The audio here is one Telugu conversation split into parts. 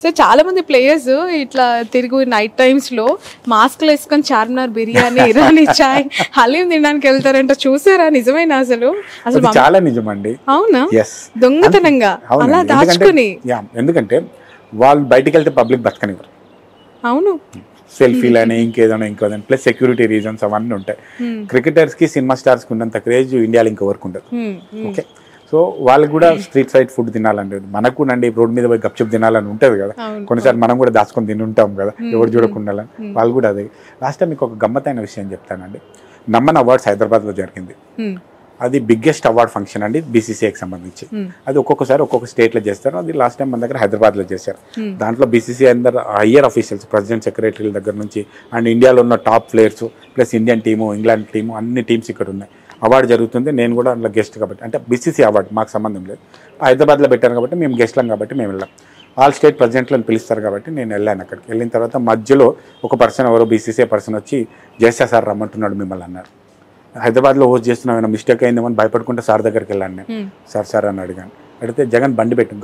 సో చాలా మంది ప్లేయర్స్ ఇట్లా తిరుగు నైట్ టైమ్స్ లో మాస్క్లు వేసుకొని చార్మినార్ బిర్యానీ ఇరానీ చాయ్ హలీం తినడానికి వెళ్తారంట, చూసారా? నిజమేనా? అసలు అసలు చాలా నిజమండి. అవునా? దొంగతనంగా అలా దాచుకుని, ఎందుకంటే వాళ్ళు బయటికి వెళ్తే పబ్లిక్ బతకనివ్వరు. అవును, సెల్ఫీలని ఇంకేదైనా ప్లస్ సెక్యూరిటీ రీజన్స్ అవన్నీ ఉంటాయి. క్రికెటర్స్ కి సినిమా స్టార్స్ కి ఉన్నంత క్రేజ్ ఇండియాలో ఇంకెవరికి ఉండదు. ఓకే, సో వాళ్ళకి కూడా స్ట్రీట్ సైడ్ ఫుడ్ తినాలంటే, మనకు అండి రోడ్ మీద పోయి గప్చుప్ తినాలని ఉంటుంది కదా, కొన్నిసార్లు మనం కూడా దాచుకొని తింటుంటాం కదా ఎవరు చూడకుండా. వాళ్ళు కూడా అదే. లాస్ట్ టైం మీకు ఒక గమ్మతైన విషయం చెప్తానండి. నమ్మన్ అవార్డ్స్ హైదరాబాద్లో జరిగింది. అది బిగ్గెస్ట్ అవార్డ్ ఫంక్షన్ అండి బీసీసీఐకి సంబంధించి. అది ఒక్కొక్కసారి ఒక్కొక్క స్టేట్లో చేస్తారు. అది లాస్ట్ టైం మన దగ్గర హైదరాబాద్లో చేశారు. దాంట్లో బీసీసీఐ అందరు హయ్యర్ అఫీషియల్స్, ప్రెసిడెంట్, సెక్రటరీల దగ్గర నుంచి అండ్ ఇండియాలో ఉన్న top players plus Indian team, England team, అన్ని టీమ్స్ ఇక్కడ ఉన్నాయి. అవార్డు జరుగుతుంది. నేను కూడా అందులో గెస్ట్ కాబట్టి, అంటే బీసీసీ అవార్డు మాకు సంబంధం లేదు, హైదరాబాద్లో పెట్టాను కాబట్టి మేము గెస్ట్లం కాబట్టి మేము వెళ్ళాం. ఆల్ స్టేట్ ప్రెసిడెంట్లను పిలుస్తారు కాబట్టి నేను వెళ్ళాను. అక్కడికి వెళ్ళిన తర్వాత మధ్యలో ఒక పర్సన్, ఎవరో బీసీసీ పర్సన్ వచ్చి జయశా సార్ రమ్మంటున్నాడు మిమ్మల్ని అన్నారు. హైదరాబాద్లో హోస్ట్ చేస్తున్నాం, ఏమైనా మిస్టేక్ అయిందేమని భయపడుకుంటే సార్ దగ్గరికి వెళ్ళాను నేను. సార్ అని అడిగాను. అడిగితే జగన్ బండి పెట్టు,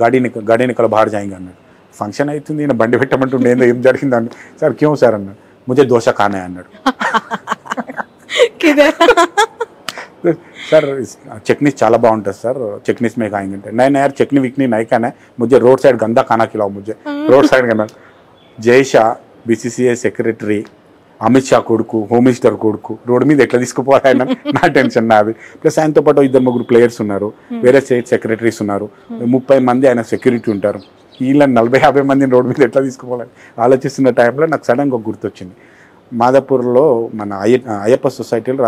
గాడి నికల బాహర్ జాయింగ్ అన్నాడు. ఫంక్షన్ అవుతుంది, నేను బండి పెట్టమంటుండే ఏం జరిగిందని. సార్ క్యూ సార్ అన్నాడు. ముజే దోశ ఖానే అన్నాడు. सर चटनीस చాలా బాగుంటుంది సార్, చట్నీస్ में खाएंगे. नहीं यार चटनी विकनी नहीं खाना है, मुझे रोड साइड गंदा खाना खिलाओ, मुझे रोड साइड खाना. జైషా బీసీసీఐ సెక్రటరీ, అమిత్ షా కొడుకు, హోమ్ మినిస్టర్ కొడుకు రోడ్డు మీద ఎట్లా తీసుకుపోవాలి ఆయన, నా టెన్షన్ నాది. ప్లస్ ఆయనతో పాటు 2-3 ప్లేయర్స్ ఉన్నారు, వేరే స్టేట్ సెక్రటరీస్ ఉన్నారు, 30 మంది ఆయన సెక్యూరిటీ ఉంటారు. వీళ్ళని 40-50 మందిని రోడ్డు మీద ఎట్లా తీసుకుపోవాలి ఆలోచిస్తున్న టైంలో నాకు సడన్గా గుర్తొచ్చింది. మాదాపూర్లో మన అయ్యప్ప సొసైటీలో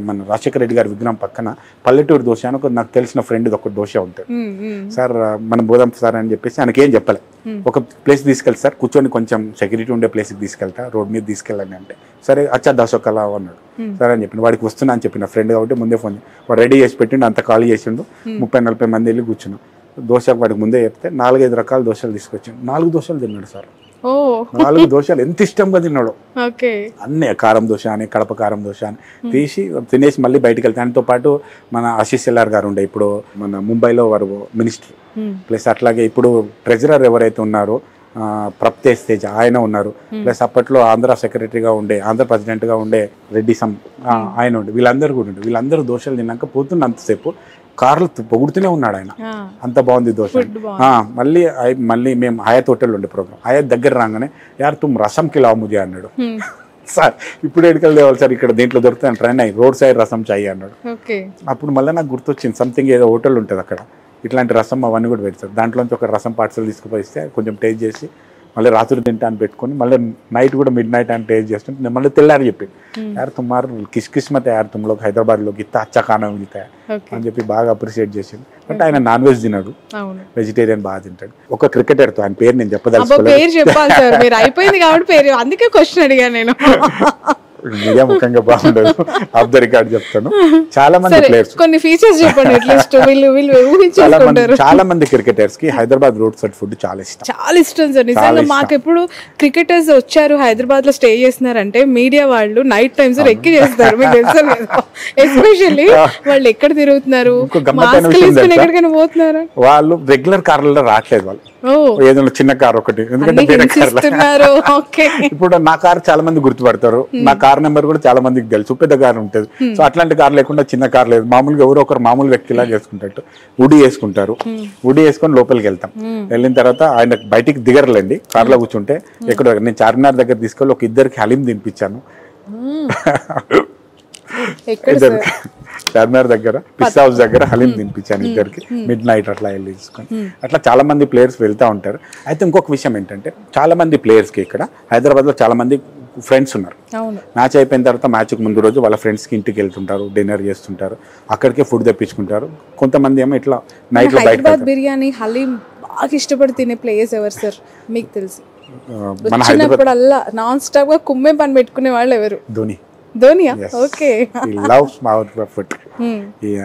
మన రాజశేఖర రెడ్డి గారి విగ్రహం పక్కన పల్లెటూరు దోశ అని నాకు తెలిసిన ఫ్రెండ్ ఒక దోశ ఉంటుంది. సార్ మనం బోదాం సార్ అని చెప్పేసి ఆయనకి ఏం చెప్పలే, ఒక ప్లేస్ తీసుకెళ్తా సార్, కూర్చొని కొంచెం సెక్యూరిటీ ఉండే ప్లేస్కి తీసుకెళ్తా, రోడ్ మీద తీసుకెళ్ళండి అంటే, సరే అచ్చా దోశకలా అన్నాడు. సరే అని చెప్పిన, వాడికి వస్తున్నా అని చెప్పిన ఫ్రెండ్ కాబట్టి ముందే ఫోన్ వాడు రెడీ చేసి పెట్టిండు, అంత ఖాళీ చేసిండు. 30-40 మంది వెళ్ళి కూర్చున్నాం. దోశకు వాడికి ముందే చెప్తే 4-5 రకాల దోశలు తీసుకొచ్చాడు. 4 దోశలు తిన్నాడు సార్. 4 దోశలు ఎంత ఇష్టంగా తిన్నాడు. అన్నీ కారం దోశ అని, కడప కారం దోశ అని తీసి తినేసి మళ్ళీ బయటకు వెళ్తే, దానితో పాటు మన ఆశీష్ సెల్లార్ గారు ఉండే, ఇప్పుడు మన ముంబైలో వారు మినిస్టర్, ప్లస్ అట్లాగే ఇప్పుడు ట్రెజరర్ ఎవరైతే ఉన్నారో ప్రప్తేజ్ తేజ ఆయన ఉన్నారు, ప్లస్ అప్పట్లో ఆంధ్ర సెక్రటరీగా ఉండే, ఆంధ్ర ప్రెసిడెంట్గా ఉండే రెడ్డి ఆయన ఉండే, వీళ్ళందరూ కూడా ఉండే. వీళ్ళందరూ దోశలు తిన్నాక పోతున్నంతసేపు కార్లు పొగుడుతూనే ఉన్నాడు ఆయన, అంత బాగుంది దోశ. మళ్ళీ మేము హయాత్ హోటల్ ఉండే ప్రోగ్రామ్, హయాత్ దగ్గర రాగానే యార్ తుమ్ రసం కిలావ్ ముజే అన్నాడు. సార్ ఇప్పుడు ఎడికలు తేవాలి సార్, ఇక్కడ దీంట్లో దొరుకుతాను ట్రైన్ అయ్యి, రోడ్ సైడ్ రసం చాయి అన్నాడు. అప్పుడు మళ్ళీ నాకు గుర్తొచ్చింది, సంథింగ్ ఏదో హోటల్ ఉంటుంది అక్కడ ఇట్లాంటి రసం అవన్నీ కూడా పెడతారు. దాంట్లోంచి ఒక రసం పార్సల్ తీసుకుపోయిస్తే కొంచెం టేస్ట్ చేసి మళ్ళీ రాత్రి తింటా అని పెట్టుకుని మళ్ళీ నైట్ కూడా మిడ్ నైట్ అని టేస్ట్ చేస్తుంటే నేను మళ్ళీ తెల్లారి చెప్పి, యార్ తుమ్మారు కిస్మత్ యార్ తుమ్లో హైదరాబాద్లో గిత్త అచ్చా ఖానా మిగతా అని చెప్పి బాగా అప్రిషియేట్ చేసింది. బట్ ఆయన నాన్ వెజ్ తినడు, వెజిటేరియన్ బాగా తింటాడు. ఒక క్రికెటర్ తో, ఆయన పేరు నేను చెప్పదలుచుకోలేదు, మీడియా ముఖ్యంగా బాగుండదు, ఆఫ్ ద రికార్డ్ చెప్తాను. చాలా మంది ప్లేయర్స్, కొన్ని ఫీచర్స్ చెప్పండి అట్లీస్ట్ చాలా మంది క్రికెటర్స్ కి హైదరాబాద్ రోడ్ సైడ్ ఫుడ్ చాలా ఇష్టం సార్. నిజంగా మాకు ఎప్పుడు క్రికెటర్స్ వచ్చారు హైదరాబాద్ లో స్టే చేస్తున్నారంటే మీడియా వాళ్ళు నైట్ టైమ్స్ ఎక్కి చేస్తారు, మీకు తెలుసు కదా, ఎస్పెషల్లీ వాళ్ళు ఎక్కడ తిరుగుతున్నారు, ఎక్కడికైనా పోతున్నారు, వాళ్ళు రెగ్యులర్ కార్లలో రావట్లేదు, వాళ్ళు ఏదైనా చిన్న కార్ ఒకటి, ఎందుకంటే ఇప్పుడు నా కార్ చాలా మంది గుర్తుపడతారు, నా కార్ నెంబర్ కూడా చాలా మందికి తెలుసు, పెద్ద కార్ ఉంటుంది. సో అట్లాంటి కార్ లేకుండా చిన్న కార్ లేదు, మామూలుగా ఎవరో ఒకరు మామూలు వ్యక్తిలా చేసుకుంటారు, ఉడి వేసుకుంటారు, ఉడి వేసుకొని లోపలికి వెళ్తాం. వెళ్ళిన తర్వాత ఆయన బయటికి దిగరలేండి, కార్లో కూర్చుంటే ఎక్కడ, నేను చార్మినార్ దగ్గర తీసుకెళ్ళి ఒక 2 హలీం తినిపించాను, చార్మినార్ దగ్గర పిస్ హౌస్ దగ్గర హలీం తినిపించాను 2కి, మిడ్ నైట్ అట్లా వెళ్ళి తీసుకొని. అట్లా చాలా మంది ప్లేయర్స్ వెళ్తూ ఉంటారు. అయితే ఇంకొక విషయం ఏంటంటే, చాలా మంది ప్లేయర్స్ కి ఇక్కడ హైదరాబాద్ లో చాలా మంది ఫ్రెండ్స్ ఉన్నారు. మ్యాచ్ అయిపోయిన తర్వాత మ్యాచ్కి ముందు రోజు వాళ్ళ ఫ్రెండ్స్కి ఇంటికి వెళ్తుంటారు, డిన్నర్ చేస్తుంటారు, అక్కడికే ఫుడ్ తెప్పించుకుంటారు. కొంతమంది ఏమో ఇట్లా నైట్ లో బయట బిర్యానీ హలీం బాగా ఇష్టపడి తినే ప్లేయర్స్ ఎవరు సార్ మీకు తెలిసి? మన హైదరాబాద్ అలా నాన్ స్టాప్ గా కుమ్మే పని పెట్టుకునే వాళ్ళు ఎవరు? ధోనియా? Okay, loves food.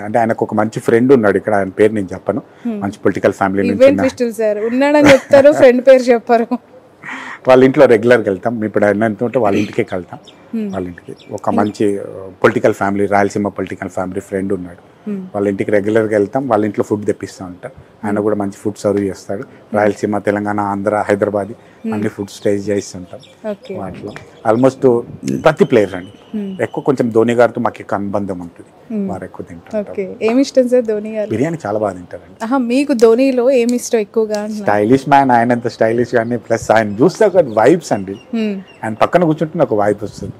అంటే ఆయనకు ఒక మంచి ఫ్రెండ్ ఉన్నాడు ఇక్కడ, ఆయన పేరు నేను చెప్పను, మంచి పొలిటికల్ ఫ్యామిలీ నుంచి సార్ ఉన్నాడని చెప్తారు, ఫ్రెండ్ పేరు చెప్పారు. వాళ్ళ ఇంట్లో రెగ్యులర్గా వెళ్తాం, ఇప్పుడు ఆయన ఉంటే వాళ్ళ ఇంటికే వెళ్తాం. వాళ్ళ ఇంటికి ఒక మంచి political family, Rayalaseema political family friend ఉన్నాడు. వాళ్ళ ఇంటికి రెగ్యులర్గా వెళ్తాం, వాళ్ళ ఇంట్లో ఫుడ్ తెప్పిస్తూ ఉంటాం. ఆయన కూడా మంచి ఫుడ్ సర్వ్ చేస్తాడు. రాయలసీమ, తెలంగాణ, ఆంధ్ర, హైదరాబాద్ అన్ని ఫుడ్ స్టేజ్ చేస్తుంటాం. వాటిలో ఆల్మోస్ట్ ప్రతి ప్లేయర్ అండి. ఎక్కువ కొంచెం ధోని గారితో మాకు ఎక్కువ అనుబంధం ఉంటుంది, వారు ఎక్కువ తింటారు. ఏమి ఇష్టం సార్ ధోని గారు? బిర్యానీ చాలా బాగా తింటారండి. మీకు ధోనిలో ఏమి ఇష్టం ఎక్కువగా? స్టైలిష్ మ్యాన్, ఆయన అంత స్టైలిష్ కానీ ప్లస్ ఆయన చూస్తే ఒక వైబ్స్ అండి. ఆయన పక్కన కూర్చుంటే నాకు వైబ్ వస్తుంది.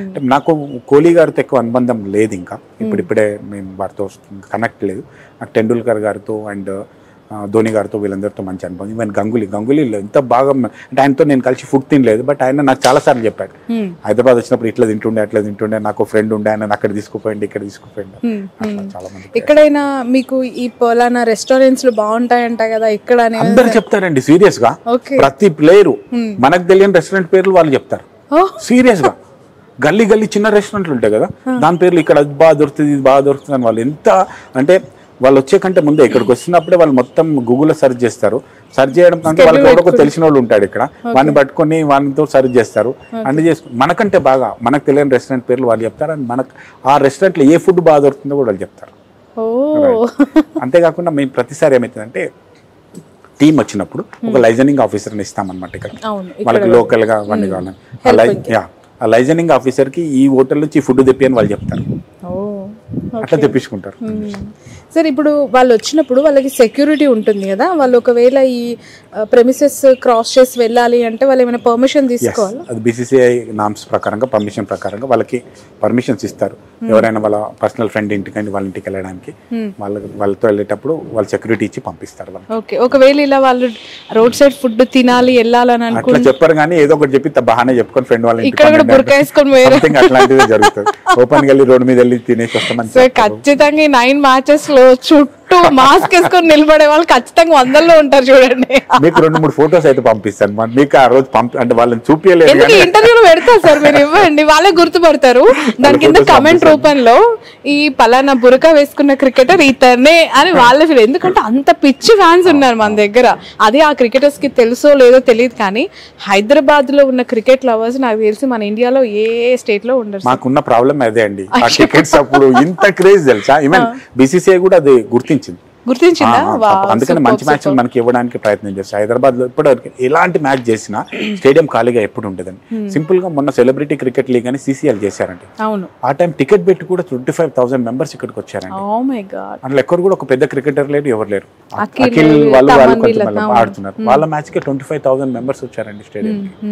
అంటే నాకు కోహ్లీ గారితో ఎక్కువ అనుబంధం లేదు, ఇంకా ఇప్పుడిప్పుడే మేము వారితో కనెక్ట్ లేదు. నాకు టెండూల్కర్ గారితో అండ్ ధోని గారితో వీళ్ళందరితో మంచి అనుభవం. ఈవెన్ గంగూలీ ఎంత బాగా, అంటే ఆయనతో నేను కలిసి ఫుడ్ తినలేదు, బట్ ఆయన నాకు చాలా సార్లు చెప్పాడు హైదరాబాద్ వచ్చినప్పుడు ఇట్లా తింటుండే అట్లా తింటుండే, నాకు ఫ్రెండ్ ఉండే, ఆయన అక్కడ తీసుకుపోయింది ఇక్కడ తీసుకుపోయింది. చాలా మంది ఎక్కడైనా మీకు ఈ పలానా రెస్టారెంట్స్ లో బాగుంటాయంట కదా ఇక్కడ అందరు చెప్తారండి సీరియస్ గా. ప్రతి ప్లేయరు మనకు తెలియని రెస్టారెంట్ పేర్లు వాళ్ళు చెప్తారు సీరియస్ గా. గల్లీ గల్లీ చిన్న రెస్టారెంట్లు ఉంటాయి కదా, దాని పేర్లు ఇక్కడ అది బాగా దొరుకుతుంది ఇది బాగా దొరుకుతుంది అని వాళ్ళు ఎంత అంటే వాళ్ళు వచ్చే కంటే ముందే ఇక్కడికి వచ్చినప్పుడే వాళ్ళు మొత్తం గూగుల్లో సెర్చ్ చేస్తారు. సెర్చ్ చేయడం కంటే వాళ్ళకి ఎవరో తెలిసిన వాళ్ళు ఉంటాడు ఇక్కడ, వాడిని పట్టుకొని వాడితో సెర్చ్ చేస్తారు. అన్ని చేసుకుని మనకంటే బాగా మనకు తెలియని రెస్టారెంట్ పేర్లు వాళ్ళు చెప్తారు. అండ్ మనకు ఆ రెస్టారెంట్లో ఏ ఫుడ్ బాగా దొరుకుతుందో కూడా వాళ్ళు చెప్తారు. అంతేకాకుండా మేము ప్రతిసారి ఏమవుతుందంటే టీం వచ్చినప్పుడు ఒక లైజనింగ్ ఆఫీసర్ని ఇస్తామన్నమాట. ఇక్కడ వాళ్ళకి లోకల్గా అవన్నీ కావాలి. ఆ లైజనింగ్ ఆఫీసర్కి ఈ హోటల్ నుంచి ఫుడ్ తెప్పి అని వాళ్ళు చెప్తారు, అట్లా తెప్పించుకుంటారు. సార్ ఇప్పుడు వాళ్ళు వచ్చినప్పుడు వాళ్ళకి సెక్యూరిటీ ఉంటుంది కదా, వాళ్ళు ఒకవేళ ఈ ప్రెమిసెస్ క్రాస్ చేసి వెళ్ళాలి అంటే వాళ్ళు ఏమైనా పర్మిషన్ తీసుకోవాలి? అది BCCI నామ్స్ ప్రకారంగా పర్మిషన్ ప్రకారంగా వాళ్ళకి పర్మిషన్స్ ఇస్తారు. ఎవరైనా వాళ్ళ పర్సనల్ ఫ్రెండ్ ఇంటికి వాళ్ళ ఇంటికి వెళ్ళడానికి వాళ్ళతో వెళ్ళేటప్పుడు వాళ్ళు సెక్యూరిటీ ఇచ్చి పంపిస్తారు. ఓకే, ఒకవేళ ఇలా వాళ్ళు రోడ్ సైడ్ ఫుడ్ తినాలి వెళ్ళాలని అట్లా చెప్పరు కానీ ఏదో ఒకటి చెప్పి బహానే చెప్పుకొని ఫ్రెండ్ వాళ్ళ ఇంటికి అట్లాంటివి జరుగుతుంది. ఓపెన్ వెళ్ళి రోడ్ మీద వెళ్ళి తినేసి వస్తామని ఖచ్చితంగా 9 మ్యాచెస్ లో చుట్టూ మాస్క్ వేసుకొని నిలబడే వాళ్ళు ఖచ్చితంగా 100లో ఉంటారు చూడండి. మీకు 2-3 ఫోటోస్ అయితే పంపిస్తాను. మీకు ఆ రోజు అంటే వాళ్ళని చూపించలేదు, ఇంటర్వ్యూలో పెడతారు సార్, మీరు ఇవ్వండి, వాళ్ళే గుర్తుపడతారు. దాని కింద కమెంట్ రూపంలో ఈ పలానా బురకా వేసుకున్న క్రికెటర్ ఇతనే అని వాళ్ళే ఫీల్. ఎందుకంటే అంత పిచ్చి ఫ్యాన్స్ ఉన్నారు మన దగ్గర. అది ఆ క్రికెటర్స్ కి తెలుసో లేదో తెలియదు కానీ హైదరాబాద్ లో ఉన్న క్రికెట్ లవర్స్ నాకు తెలిసి మన ఇండియాలో ఏ స్టేట్ లో ఉండరు. మాకున్న ప్రాబ్లం అదే అండి, ఆ టికెట్స్ అప్పుడు ఇంత క్రేజ్ తెలుసా. ఈవెన్ BCCI కూడా అది గుర్తించిందా? అందుకని మంచి మ్యాచ్ మనకి ఇవ్వడానికి ప్రయత్నం చేస్తారు. హైదరాబాద్ లో ఇప్పటివరకు ఎలాంటి మ్యాచ్ చేసినా స్టేడియం ఖాళీగా ఎప్పుడు ఉండదండి. సింపుల్ గా మొన్న సెలబ్రిటీ క్రికెట్ లీగ్ అని CCL చేశారండి. ఆ టైం టికెట్ పెట్టి కూడా 25,000 మెంబర్స్ ఇక్కడికి వచ్చారండి. అందులో ఎక్కడ కూడా ఒక పెద్ద క్రికెటర్ లేరు, ఎవరు లేరు. అఖిల్ వాళ్ళు కొంచెం ఆడుతున్నారు. వాళ్ళ మ్యాచ్ కి 25,000 మెంబర్స్ వచ్చారండి స్టేడియం కి.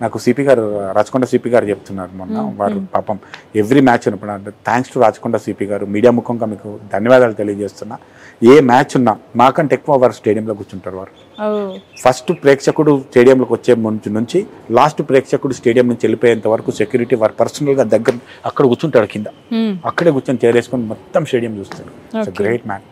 నాకు CP గారు, రాచకొండ CP గారు చెప్తున్నారు మొన్న, వారు పాపం ఎవ్రీ మ్యాచ్ ఉన్నప్పుడు థ్యాంక్స్ టు రాచకొండ CP గారు, మీడియా ముఖంగా మీకు ధన్యవాదాలు తెలియజేస్తున్నా. ఏ మ్యాచ్ ఉన్నా మాకంటే ఎక్కువ వారు స్టేడియంలో కూర్చుంటారు. వారు ఫస్ట్ ప్రేక్షకుడు స్టేడియంలోకి వచ్చే ముందు నుంచి లాస్ట్ ప్రేక్షకుడు స్టేడియం నుంచి వెళ్ళిపోయేంత వరకు సెక్యూరిటీ వారు పర్సనల్ గా దగ్గర అక్కడ కూర్చుంటాడు, కింద అక్కడే కూర్చొని చేరేసుకొని మొత్తం స్టేడియం చూస్తారు. Great man.